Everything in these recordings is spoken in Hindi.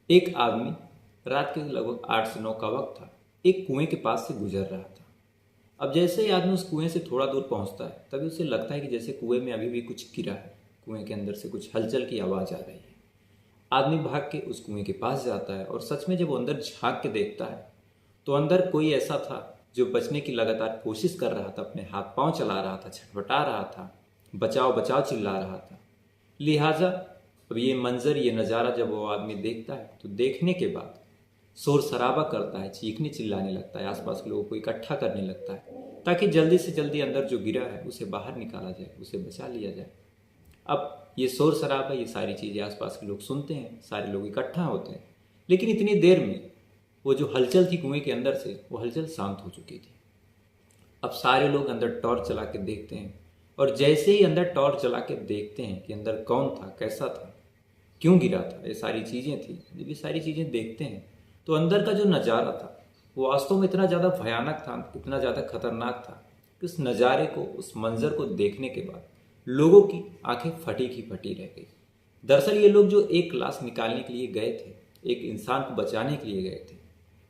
एक आदमी रात के लगभग 8 से 9 का वक्त था, एक कुएं के पास से गुजर रहा था। अब जैसे ही आदमी उस कुएं से थोड़ा दूर पहुंचता है, तभी उसे लगता है कि जैसे कुएं में अभी भी कुछ गिरा है। कुएं के अंदर से कुछ हलचल की आवाज़ आ रही है। आदमी भाग के उस कुएं के पास जाता है और सच में जब वो अंदर झांक के देखता है तो अंदर कोई ऐसा था जो बचने की लगातार कोशिश कर रहा था, अपने हाथ पांव चला रहा था, छटपटा रहा था, बचाओ बचाओ चिल्ला रहा था। लिहाजा अब ये मंजर, ये नज़ारा जब वो आदमी देखता है तो देखने के बाद शोर शराबा करता है, चीखने चिल्लाने लगता है, आसपास के लोगों को इकट्ठा करने लगता है ताकि जल्दी से जल्दी अंदर जो गिरा है उसे बाहर निकाला जाए, उसे बचा लिया जाए। अब ये शोर शराबा, ये सारी चीज़ें आसपास के लोग सुनते हैं, सारे लोग इकट्ठा होते हैं, लेकिन इतनी देर में वो जो हलचल थी कुएं के अंदर से, वो हलचल शांत हो चुकी थी। अब सारे लोग अंदर टॉर्च चला के देखते हैं और जैसे ही अंदर टॉर्च चला के देखते हैं कि अंदर कौन था, कैसा था, क्यों गिरा था, ये सारी चीज़ें थी, जब ये सारी चीज़ें देखते हैं तो अंदर का जो नज़ारा था वो वास्तव में इतना ज़्यादा भयानक था, इतना ज़्यादा खतरनाक था कि उस नज़ारे को, उस मंज़र को देखने के बाद लोगों की आंखें फटी की फटी रह गई। दरअसल ये लोग जो एक लाश निकालने के लिए गए थे, एक इंसान को बचाने के लिए गए थे,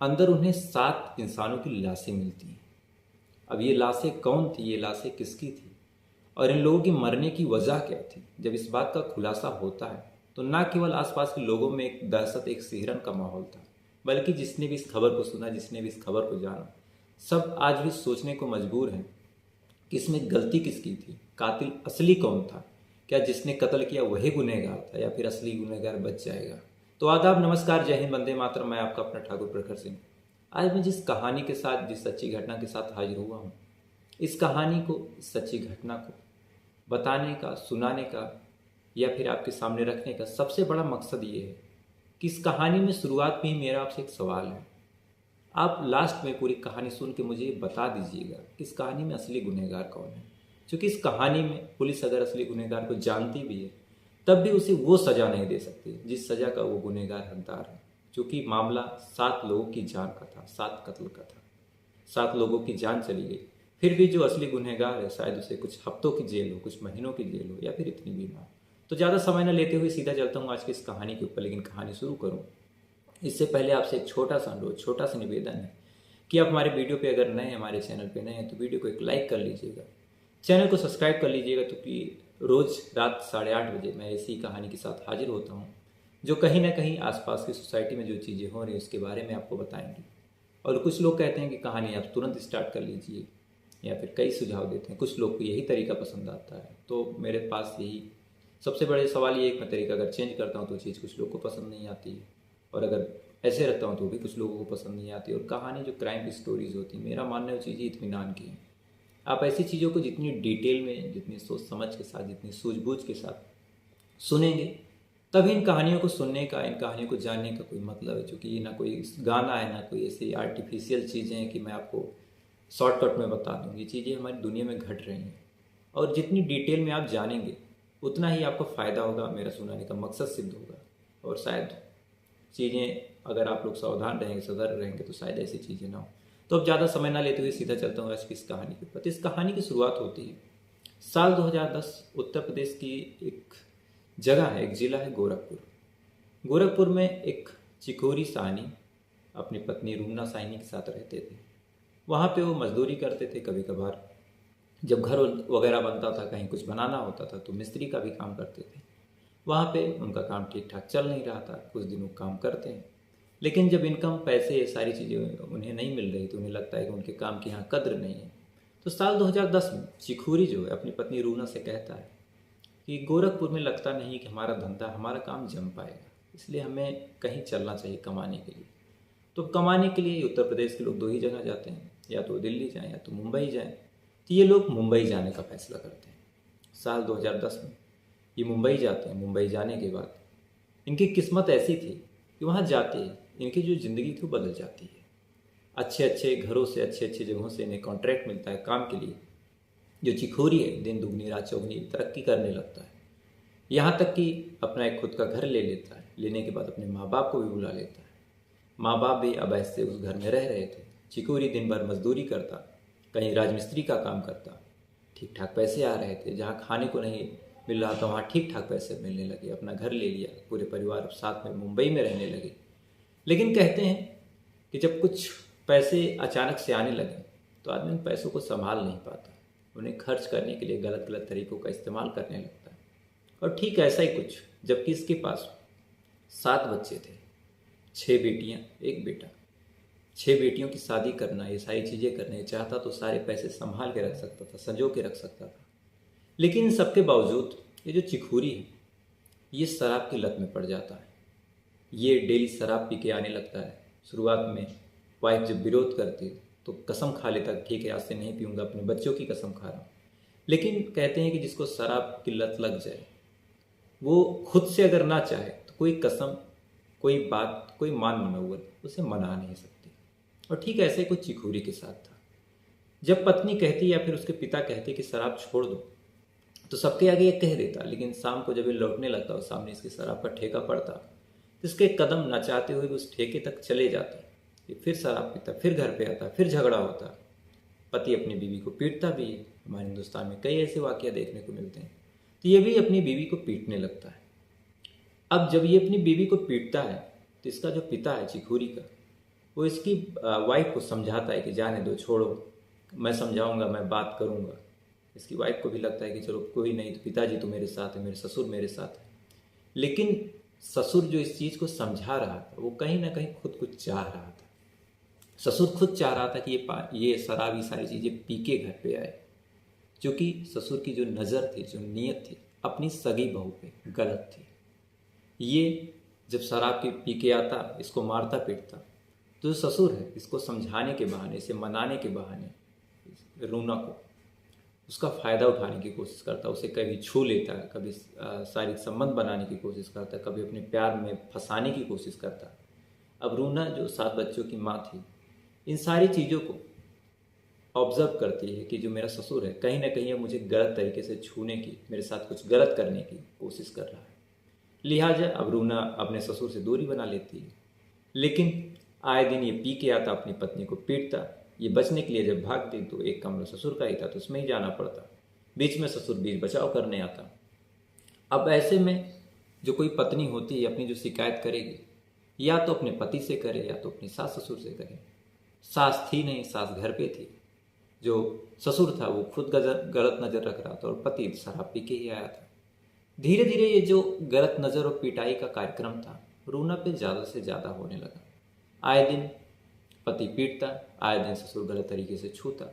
अंदर उन्हें 7 इंसानों की लाशें मिलती हैं। अब ये लाशें कौन थी, ये लाशें किसकी थी और इन लोगों की मरने की वजह क्या थी, जब इस बात का खुलासा होता है तो ना केवल आसपास के लोगों में एक दहशत, एक सिहरन का माहौल था, बल्कि जिसने भी इस खबर को सुना, जिसने भी इस खबर को जाना, सब आज भी सोचने को मजबूर हैं कि इसमें गलती किसकी थी, कातिल असली कौन था, क्या जिसने कत्ल किया वही गुनहगार था या फिर असली गुनहगार बच जाएगा। तो आदाब, नमस्कार, जय हिंद, वंदे मातरम। मैं आपका अपना ठाकुर प्रखर सिंह। आज मैं जिस कहानी के साथ, जिस सच्ची घटना के साथ हाजिर हुआ हूँ, इस कहानी को, इस सच्ची घटना को बताने का, सुनाने का या फिर आपके सामने रखने का सबसे बड़ा मकसद ये है कि इस कहानी में शुरुआत में ही मेरा आपसे एक सवाल है। आप लास्ट में पूरी कहानी सुन के मुझे बता दीजिएगा कि इस कहानी में असली गुनहगार कौन है। क्योंकि इस कहानी में पुलिस अगर असली गुनहगार को जानती भी है तब भी उसे वो सज़ा नहीं दे सकती जिस सज़ा का वो गुनहगार हकदार है। क्योंकि मामला 7 लोगों की जान का था, 7 कत्ल का था, 7 लोगों की जान चली गई। फिर भी जो असली गुनहगार है शायद उसे कुछ हफ्तों की जेल हो, कुछ महीनों की जेल हो या फिर इतनी भी ना हो। तो ज़्यादा समय न लेते हुए सीधा चलता हूँ आज की इस कहानी के ऊपर। लेकिन कहानी शुरू करूँ इससे पहले आपसे एक छोटा सा अनुरोध, छोटा सा निवेदन है कि आप हमारे वीडियो पे अगर नए हैं, हमारे चैनल पे नए हैं, तो वीडियो को एक लाइक कर लीजिएगा, चैनल को सब्सक्राइब कर लीजिएगा। क्योंकि रोज़ रात 8:30 बजे मैं ऐसी कहानी के साथ हाजिर होता हूँ जो कहीं ना कहीं आसपास की सोसाइटी में जो चीज़ें हो रही हैं उसके बारे में आपको बताएंगी। और कुछ लोग कहते हैं कि कहानी आप तुरंत स्टार्ट कर लीजिए या फिर कई सुझाव देते हैं। कुछ लोग को यही तरीका पसंद आता है। तो मेरे पास यही सबसे बड़े सवाल ये, एक मैं तरीका अगर चेंज करता हूँ तो चीज़ कुछ लोग को पसंद नहीं आती है, और अगर ऐसे रहता हूँ तो भी कुछ लोगों को पसंद नहीं आती। और कहानी जो क्राइम की स्टोरीज होती हैं, मेरा मानना है वो चीज़ें इत्मीनान की हैं। आप ऐसी चीज़ों को जितनी डिटेल में, जितनी सोच समझ के साथ, जितनी सूझबूझ के साथ सुनेंगे, तभी इन कहानियों को सुनने का, इन कहानियों को जानने का कोई मतलब है। क्योंकि ये ना कोई गाना है, ना कोई ऐसी आर्टिफिशियल चीज़ें हैं कि मैं आपको शॉर्टकट में बता दूँ। ये चीज़ें हमारी दुनिया में घट रही हैं और जितनी डिटेल में आप जानेंगे उतना ही आपको फ़ायदा होगा, मेरा सुनाने का मकसद सिद्ध होगा। और शायद चीज़ें अगर आप लोग सावधान रहेंगे, सतर्क रहेंगे तो शायद ऐसी चीज़ें ना हो। तो अब ज़्यादा समय ना लेते हुए सीधा चलता हूँ आज की इस कहानी के ऊपर। इस कहानी की शुरुआत होती है साल 2010, उत्तर प्रदेश की एक जगह है, एक ज़िला है गोरखपुर। गोरखपुर में एक चिकोरी साहनी अपनी पत्नी रूमना साहनी के साथ रहते थे। वहाँ पे वो मजदूरी करते थे। कभी कभार जब घर वगैरह बनता था, कहीं कुछ बनाना होता था, तो मिस्त्री का भी काम करते थे। वहाँ पे उनका काम ठीक ठाक चल नहीं रहा था। कुछ दिनों काम करते हैं, लेकिन जब इनकम, पैसे, ये सारी चीज़ें उन्हें नहीं मिल रही तो उन्हें लगता है कि उनके काम की यहाँ कद्र नहीं है। तो साल 2010 में चिखोरी जो है अपनी पत्नी रूना से कहता है कि गोरखपुर में लगता नहीं कि हमारा धंधा, हमारा काम जम पाएगा, इसलिए हमें कहीं चलना चाहिए कमाने के लिए। तो कमाने के लिए उत्तर प्रदेश के लोग 2 ही जगह जाते हैं, या तो दिल्ली जाएँ या तो मुंबई जाएँ। तो ये लोग मुंबई जाने का फैसला करते हैं। साल 2010 में ये मुंबई जाते हैं। मुंबई जाने के बाद इनकी किस्मत ऐसी थी कि वहाँ जाते ही इनकी जो ज़िंदगी थी वो बदल जाती है। अच्छे अच्छे घरों से, अच्छे अच्छे जगहों से इन्हें कॉन्ट्रैक्ट मिलता है काम के लिए। जो चिखोरी है दिन दुगनी रात चौगनी तरक्की करने लगता है, यहाँ तक कि अपना एक खुद का घर ले लेता है। लेने के बाद अपने माँ बाप को भी बुला लेता है। माँ बाप भी अब ऐसे उस घर में रह रहे थे। चिकोरी दिन भर मजदूरी करता, कहीं राजमिस्त्री का काम करता, ठीक ठाक पैसे आ रहे थे। जहाँ खाने को नहीं मिल रहा था वहाँ ठीक ठाक पैसे मिलने लगे। अपना घर ले लिया, पूरे परिवार अब साथ में मुंबई में रहने लगे। लेकिन कहते हैं कि जब कुछ पैसे अचानक से आने लगे तो आदमी उन पैसों को संभाल नहीं पाता, उन्हें खर्च करने के लिए गलत गलत तरीकों का इस्तेमाल करने लगता है। और ठीक ऐसा ही कुछ, जबकि इसके पास 7 बच्चे थे, 6 बेटियां, 1 बेटा, 6 बेटियों की शादी करना, ये सारी चीज़ें करना, चाहता तो सारे पैसे संभाल के रख सकता था, संजो के रख सकता था। लेकिन इन सबके बावजूद ये जो चिखूरी है ये शराब की लत में पड़ जाता है। ये डेली शराब पी के आने लगता है। शुरुआत में वाइफ जब विरोध करती तो कसम खा लेता, ठीक है आज से नहीं पीऊँगा, अपने बच्चों की कसम खा रहा हूँ। लेकिन कहते हैं कि जिसको शराब की लत लग जाए वो खुद से अगर ना चाहे तो कोई कसम, कोई बात, कोई मान मनौवत उसे मना नहीं सकती। और ठीक ऐसे कुछ चिखूरी के साथ था। जब पत्नी कहती या फिर उसके पिता कहते कि शराब छोड़ दो तो सबके आगे ये कह देता, लेकिन शाम को जब ये लौटने लगता और सामने इसके शराब का ठेका पड़ता तो इसके कदम न चाहते हुए भी उस ठेके तक चले जाते। ये फिर शराब पीता, फिर घर पे आता, फिर झगड़ा होता। पति अपनी बीवी को पीटता भी है। हमारे हिंदुस्तान में कई ऐसे वाक़या देखने को मिलते हैं। तो ये भी अपनी बीवी को पीटने लगता है। अब जब ये अपनी बीवी को पीटता है तो इसका जो पिता है चिखूरी का, वो इसकी वाइफ को समझाता है कि जाने दो, छोड़ो, मैं समझाऊंगा, मैं बात करूंगा। इसकी वाइफ को भी लगता है कि चलो कोई नहीं, तो पिताजी तो मेरे साथ है, मेरे ससुर मेरे साथ है। लेकिन ससुर जो इस चीज़ को समझा रहा था वो कहीं ना कहीं खुद कुछ चाह रहा था। ससुर खुद चाह रहा था कि ये शराब, ये सारी चीज़ें पी के घर पे आए, क्योंकि ससुर की जो नज़र थी, जो नीयत थी, अपनी सगी बहू पे गलत थी। ये जब शराब पी के आता, इसको मारता पीटता, तो जो ससुर है इसको समझाने के बहाने, इसे मनाने के बहाने रूना को उसका फ़ायदा उठाने की कोशिश करता, उसे कभी छू लेता, कभी शारीरिक संबंध बनाने की कोशिश करता, कभी अपने प्यार में फंसाने की कोशिश करता। अब रूना जो 7 बच्चों की माँ थी, इन सारी चीज़ों को ऑब्जर्व करती है कि जो मेरा ससुर है कहीं ना कहीं मुझे गलत तरीके से छूने की, मेरे साथ कुछ गलत करने की कोशिश कर रहा है। लिहाजा अब रूना अपने ससुर से दूरी बना लेती है। लेकिन आए दिन ये पी के आता, अपनी पत्नी को पीटता। ये बचने के लिए जब भागती तो एक कमरा ससुर का ही था, तो उसमें ही जाना पड़ता। बीच में ससुर बीच बचाव करने आता। अब ऐसे में जो कोई पत्नी होती है अपनी जो शिकायत करेगी, या तो अपने पति से करे या तो अपनी सास ससुर से करे। सास थी नहीं, सास घर पे थी। जो ससुर था वो खुद गलत नज़र रख रहा था और पति शराब पी के ही आया था। धीरे धीरे ये जो गलत नज़र और पिटाई का कार्यक्रम था रूना पे ज़्यादा से ज़्यादा होने लगा। आए दिन पति पीटता, आए दिन ससुर गलत तरीके से छूता।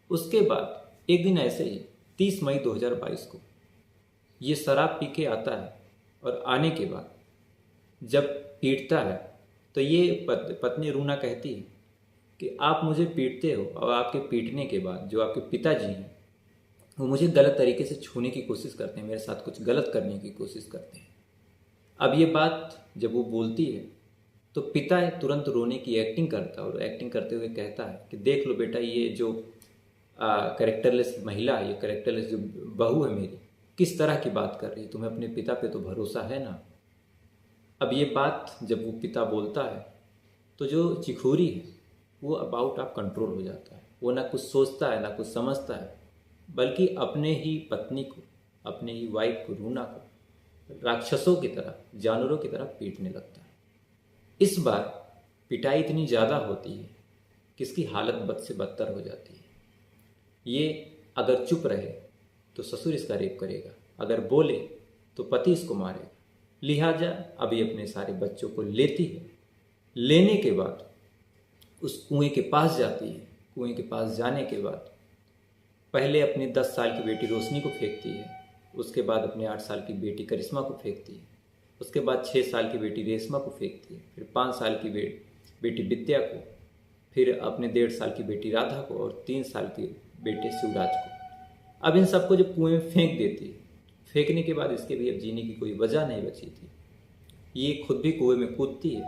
उसके बाद एक दिन ऐसे ही 30 मई 2022 को ये शराब पी के आता है और आने के बाद जब पीटता है तो ये पत्नी रूना कहती है कि आप मुझे पीटते हो और आपके पीटने के बाद जो आपके पिताजी हैं वो मुझे गलत तरीके से छूने की कोशिश करते हैं, मेरे साथ कुछ गलत करने की कोशिश करते हैं। अब ये बात जब वो बोलती है तो पिता तुरंत रोने की एक्टिंग करता है और एक्टिंग करते हुए कहता है कि देख लो बेटा, ये जो कैरेक्टरलेस महिला है, ये कैरेक्टरलेस जो बहू है मेरी, किस तरह की बात कर रही है, तुम्हें अपने पिता पे तो भरोसा है ना। अब ये बात जब वो पिता बोलता है तो जो चिखोरी है वो अब आउट ऑफ कंट्रोल हो जाता है। वो ना कुछ सोचता है ना कुछ समझता है, बल्कि अपने ही पत्नी को, अपने ही वाइफ को, रूना को राक्षसों की तरह, जानवरों की तरह पीटने लगता है। इस बार पिटाई इतनी ज़्यादा होती है कि इसकी हालत बद से बदतर हो जाती है। ये अगर चुप रहे तो ससुर इसका रेप करेगा, अगर बोले तो पति इसको मारेगा। लिहाजा अभी अपने सारे बच्चों को लेती है। लेने के बाद उस कुएं के पास जाती है। कुएं के पास जाने के बाद पहले अपनी 10 साल की बेटी रोशनी को फेंकती है, उसके बाद अपने 8 साल की बेटी करिश्मा को फेंकती है, उसके बाद 6 साल की बेटी रेशमा को फेंकती है, फिर 5 साल की बेटी विद्या को, फिर अपने 1.5 साल की बेटी राधा को और 3 साल के बेटे शिवराज को। अब इन सबको जब कुएं में फेंक देती है, फेंकने के बाद इसके भी अब जीने की कोई वजह नहीं बची थी। ये खुद भी कुएं में कूदती है,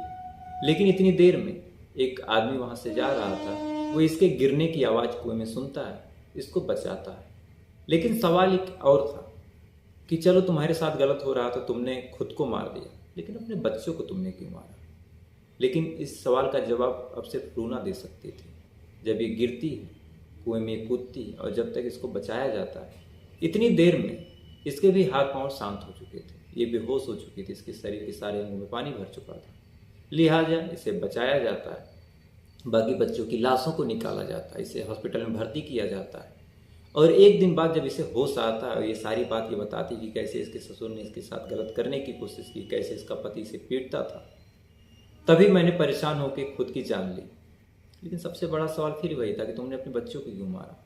लेकिन इतनी देर में एक आदमी वहाँ से जा रहा था, वो इसके गिरने की आवाज़ कुएं में सुनता है, इसको बचाता है। लेकिन सवाल एक और था कि चलो तुम्हारे साथ गलत हो रहा था, तुमने खुद को मार दिया, लेकिन अपने बच्चों को तुमने क्यों मारा? लेकिन इस सवाल का जवाब अब सिर्फ रूना दे सकती थी। जब ये गिरती है, कुएं में कूदती है और जब तक इसको बचाया जाता है, इतनी देर में इसके भी हाथ पांव शांत हो चुके थे, ये बेहोश हो चुकी थी, इसके शरीर के सारे अंगों में पानी भर चुका था। लिहाजा इसे बचाया जाता है। बाकी बच्चों की लाशों को निकाला जाता है, इसे हॉस्पिटल में भर्ती किया जाता है। और एक दिन बाद जब इसे होश आता है और ये सारी बात ये बताती कि कैसे इसके ससुर ने इसके साथ गलत करने की कोशिश की, कैसे इसका पति इसे पीटता था, तभी मैंने परेशान होकर खुद की जान ली। लेकिन सबसे बड़ा सवाल फिर वही था कि तुमने अपने बच्चों को क्यों मारा।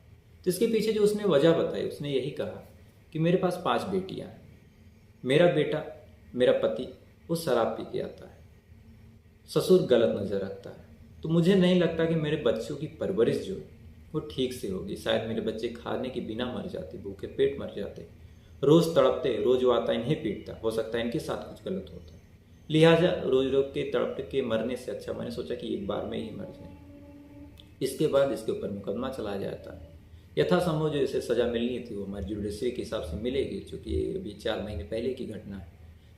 तो इसके पीछे जो उसने वजह बताई, उसने यही कहा कि मेरे पास 5 बेटियां हैं, मेरा बेटा, मेरा पति वो शराब पी के आता है, ससुर गलत नज़र रखता है, तो मुझे नहीं लगता कि मेरे बच्चों की परवरिश जो है वो ठीक से होगी। शायद मेरे बच्चे खाने के बिना मर जाते, भूखे पेट मर जाते, रोज़ तड़पते, रोज़ वो आता इन्हें पीटता, हो सकता है इनके साथ कुछ गलत होता। लिहाजा रोज रोज के तड़प के मरने से अच्छा मैंने सोचा कि एक बार में ही मर जाए। इसके बाद इसके ऊपर मुकदमा चलाया जाता है। यथासंभव जो इसे सज़ा मिलनी थी वो हमारी जुडिशरी के हिसाब से मिलेगी, चूँकि अभी 4 महीने पहले की घटना है।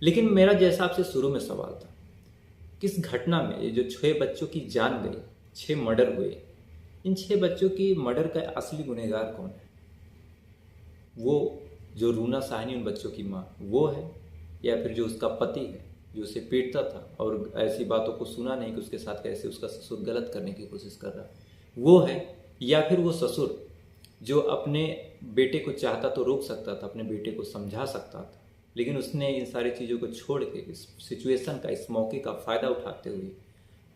लेकिन मेरा जैसा आपसे शुरू में सवाल था, किस घटना में ये जो 6 बच्चों की जान गई, 6 मर्डर हुए, इन 6 बच्चों की मर्डर का असली गुनहगार कौन है? वो जो रूना साहनी उन बच्चों की माँ वो है, या फिर जो उसका पति है जो उसे पीटता था और ऐसी बातों को सुना नहीं कि उसके साथ कैसे उसका ससुर गलत करने की कोशिश कर रहा है वो है, या फिर वो ससुर जो अपने बेटे को चाहता तो रोक सकता था, अपने बेटे को समझा सकता था, लेकिन उसने इन सारी चीज़ों को छोड़ के इस सिचुएशन का, इस मौके का फ़ायदा उठाते हुए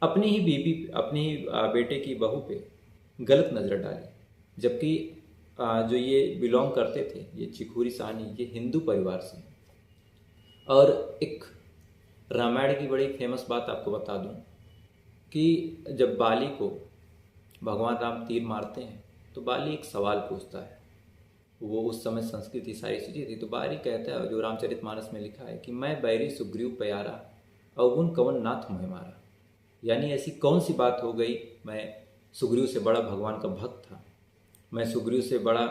अपनी ही बीवी, अपनी ही बेटे की बहू पे गलत नज़र डाली। जबकि जो ये बिलोंग करते थे, ये चिखुरी साहनी, ये हिंदू परिवार से। और एक रामायण की बड़ी फेमस बात आपको बता दूं कि जब बाली को भगवान राम तीर मारते हैं तो बाली एक सवाल पूछता है। वो उस समय संस्कृति सारी चीज़ें थी, तो बाली कहता है, जो रामचरितमानस में लिखा है कि मैं बैरी सुग्रीव प्यारा अवगुण कवन नाथ मोहि मारा। यानी ऐसी कौन सी बात हो गई, मैं सुग्रीव से बड़ा भगवान का भक्त था, मैं सुग्रीव से बड़ा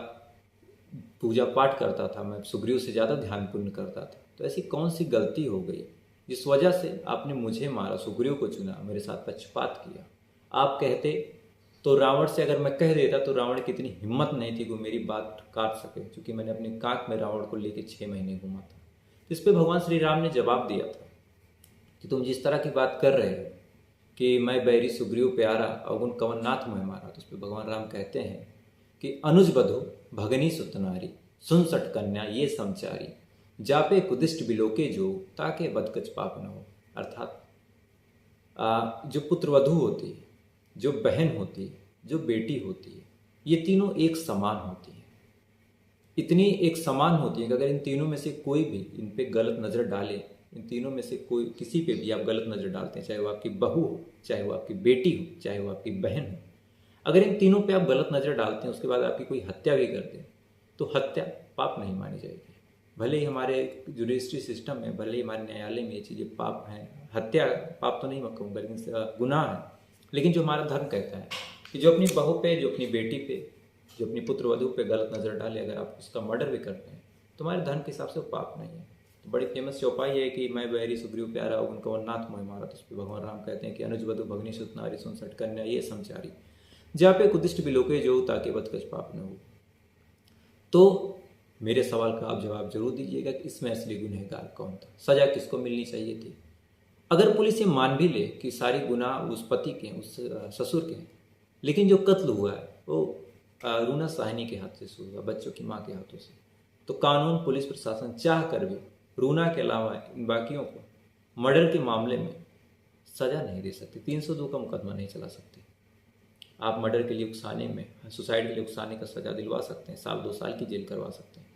पूजा पाठ करता था, मैं सुग्रीव से ज़्यादा ध्यान पुण्य करता था, तो ऐसी कौन सी गलती हो गई जिस वजह से आपने मुझे मारा, सुग्रीव को चुना, मेरे साथ पक्षपात किया। आप कहते तो रावण से अगर मैं कह देता तो रावण की इतनी हिम्मत नहीं थी कि वो मेरी बात काट सके, क्योंकि मैंने अपने काक में रावण को लेकर 6 महीने घूमा था। इस पर भगवान श्री राम ने जवाब दिया था कि तुम जिस तरह की बात कर रहे हो कि मैं बैरी सुग्रीव प्यारा अवगुण कवन नाथ मोहि मारा, तो उस पर भगवान राम कहते हैं कि अनुज बधु भगनी सुतनारी सुन सट कन्या ये समचारी जापे कुदिष्ट बिलोके जो ताके बदकच पाप न हो। अर्थात जो पुत्रवधू होती है, जो बहन होती है, जो बेटी होती है, ये तीनों एक समान होती है। इतनी एक समान होती है कि अगर इन तीनों में से कोई भी इन पे गलत नज़र डाले, इन तीनों में से कोई किसी पे भी आप गलत नज़र डालते हैं, चाहे वो आपकी बहू हो, चाहे वो आपकी बेटी हो, चाहे वो आपकी बहन हो, अगर इन तीनों पे आप गलत नज़र डालते हैं, उसके बाद आपकी कोई हत्या भी करते हैं, तो हत्या पाप नहीं मानी जाएगी। भले ही हमारे जुडिशरी सिस्टम में, भले ही हमारे न्यायालय में ये चीज़ें पाप हैं, हत्या पाप तो नहीं मैं कहूँगा, लेकिन गुनाह है, लेकिन जो हमारा धर्म कहता है कि जो अपनी बहू पे, जो अपनी बेटी पे, जो अपनी पुत्रवधू पे गलत नज़र डाले, अगर आप उसका मर्डर भी करते हैं तो हमारे धर्म के हिसाब से वो पाप नहीं है। तो बड़ी फेमस चौपाई है कि मैं बैरी सुग्रीव प्यारा उनको नाथ मोहि मारा, तो उस पर भगवान राम कहते हैं कि अनुज वधु भगनी सुत नारी सुन सट कन्या ये समचारी जहाँ पे कुदिष्ट बिलोके जो ताकि बदकश पाप न हो। तो मेरे सवाल का आप जवाब जरूर दीजिएगा कि इसमें असली गुनहगार कौन था, सज़ा किसको मिलनी चाहिए थी। अगर पुलिस ये मान भी ले कि सारी गुनाह उस पति के, उस ससुर के हैं, लेकिन जो कत्ल हुआ है वो रूना साहनी के हाथ से शुरू हुआ, बच्चों की माँ के हाथों से, तो कानून, पुलिस प्रशासन चाह कर भी रूना के अलावा इन बाकियों को मर्डर के मामले में सज़ा नहीं दे सकती, 302 का मुकदमा नहीं चला सकती। आप मर्डर के लिए उकसाने में, सुसाइड के लिए उकसाने का सज़ा दिलवा सकते हैं, 1-2 साल की जेल करवा सकते हैं,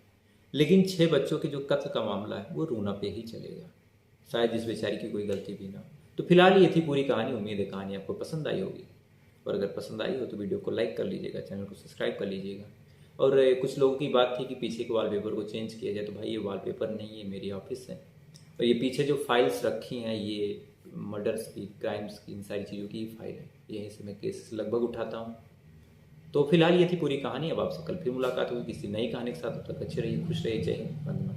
लेकिन 6 बच्चों के जो कत्ल का मामला है वो रूना पे ही चलेगा, शायद इस बेचारी की कोई गलती भी ना हो। तो फिलहाल ये थी पूरी कहानी। उम्मीद है कहानी आपको पसंद आई होगी, और अगर पसंद आई हो तो वीडियो को लाइक कर लीजिएगा, चैनल को सब्सक्राइब कर लीजिएगा। और कुछ लोगों की बात थी कि पीछे के वॉलपेपर को चेंज किया जाए, तो भाई ये वॉलपेपर नहीं है, मेरी ऑफिस है, और ये पीछे जो फाइल्स रखी हैं ये मर्डर्स की, क्राइम्स की, इन सारी चीज़ों की फाइल है, यहीं से मैं केस लगभग उठाता हूँ। तो फिलहाल ये थी पूरी कहानी। अब आपसे कल फिर मुलाकात होगी किसी नई कहानी के साथ। तब तक अच्छे रहिए, खुश रहिए, जय हिंद, वंदे मातरम।